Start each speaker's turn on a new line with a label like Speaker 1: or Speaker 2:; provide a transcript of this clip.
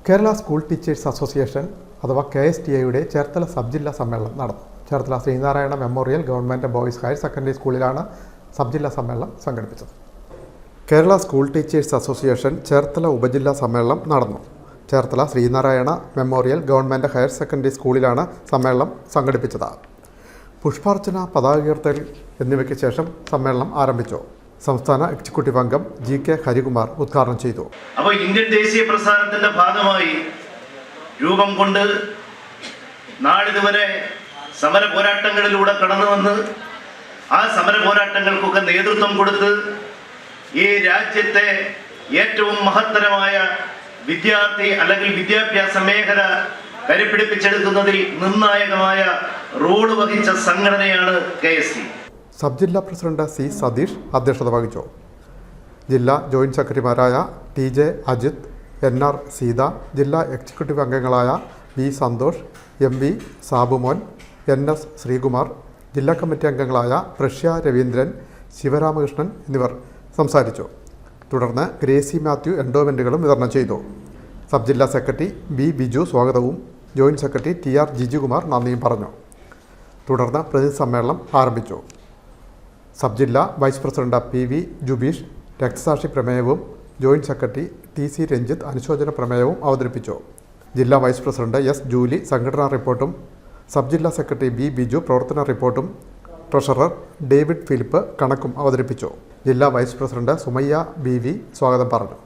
Speaker 1: Kerala school teachers association അഥവാ KSTAയുടെ Cherthala sub ജില്ലാ സമ്മേളനം നടന്നു. Cherthala Sreenarayana memorial government boys higher secondary സ്കൂളിലാണ് സബ് ജില്ലാ സമ്മേളനം സംഘടിപ്പിച്ചത്. Kerala school teachers association Cherthala ഉപജില്ലാ സമ്മേളനം നടന്നു. Cherthala Sreenarayana memorial government higher secondary സ്കൂളിലാണ് സമ്മേളനം സംഘടിപ്പിച്ചത്. പുഷ്പാർച്ചന, പതാക ഉയർത്തൽ എന്നിവയ്ക്ക് ശേഷം സമ്മേളനം ആരംഭിച്ചു. സംസ്ഥാന എക്സിക്യൂട്ടീവ് അംഗം GK ഹരികുമാർ ഉദ്ഘാടനം ചെയ്തു.
Speaker 2: അപ്പോൾ ഇന്ത്യൻ ദേശീയ പ്രസ്ഥാനത്തിന്റെ ഭാഗമായി രൂപം കൊണ്ട് നാളിതുവരെ സമര പോരാട്ടങ്ങളിലൂടെ കടന്നു വന്ന് ആ സമര പോരാട്ടങ്ങൾക്കൊക്കെ നേതൃത്വം കൊടുത്ത് ഈ രാജ്യത്തെ ഏറ്റവും മഹത്തരമായ വിദ്യാർത്ഥി അല്ലെങ്കിൽ വിദ്യാഭ്യാസ മേഖല കരുപിടിപ്പിച്ചെടുക്കുന്നതിൽ നിർണായകമായ റോൾ വഹിച്ച സംഘടനയാണ് KST.
Speaker 1: സബ് ജില്ലാ പ്രസിഡന്റ് C സതീഷ് അധ്യക്ഷത വഹിച്ചു. ജില്ലാ ജോയിന്റ് സെക്രട്ടറിമാരായ TJ അജിത്, NR സീത, ജില്ലാ എക്സിക്യൂട്ടീവ് അംഗങ്ങളായ V Santhosh, MV Sabumon, NS Sreekumar, ജില്ലാ കമ്മിറ്റി അംഗങ്ങളായ പ്രഷ്യ രവീന്ദ്രൻ, ശിവരാമകൃഷ്ണൻ എന്നിവർ സംസാരിച്ചു. തുടർന്ന് ഗ്രേസി മാത്യു എൻഡോമെൻറ്റുകളും വിതരണം ചെയ്തു. സബ് ജില്ലാ സെക്രട്ടറി B ബിജു സ്വാഗതവും ജോയിന്റ് സെക്രട്ടറി TR ജിജുകുമാർ നന്ദിയും പറഞ്ഞു. തുടർന്ന് പ്രതിനിധി സമ്മേളനം ആരംഭിച്ചു. സബ് ജില്ലാ വൈസ് പ്രസിഡന്റ് PV ജുബീഷ് രക്തസാക്ഷി പ്രമേയവും ജോയിന്റ് സെക്രട്ടറി TC രഞ്ജിത്ത് അനുശോചന പ്രമേയവും അവതരിപ്പിച്ചു. ജില്ലാ വൈസ് പ്രസിഡന്റ് S ജൂലി സംഘടനാ റിപ്പോർട്ടും സബ് ജില്ലാ സെക്രട്ടറി B ബിജു പ്രവർത്തന റിപ്പോർട്ടും ട്രഷറർ ഡേവിഡ് ഫിലിപ്പ് കണക്കും അവതരിപ്പിച്ചു. ജില്ലാ വൈസ് പ്രസിഡന്റ് സുമയ്യ BV സ്വാഗതം പറഞ്ഞു.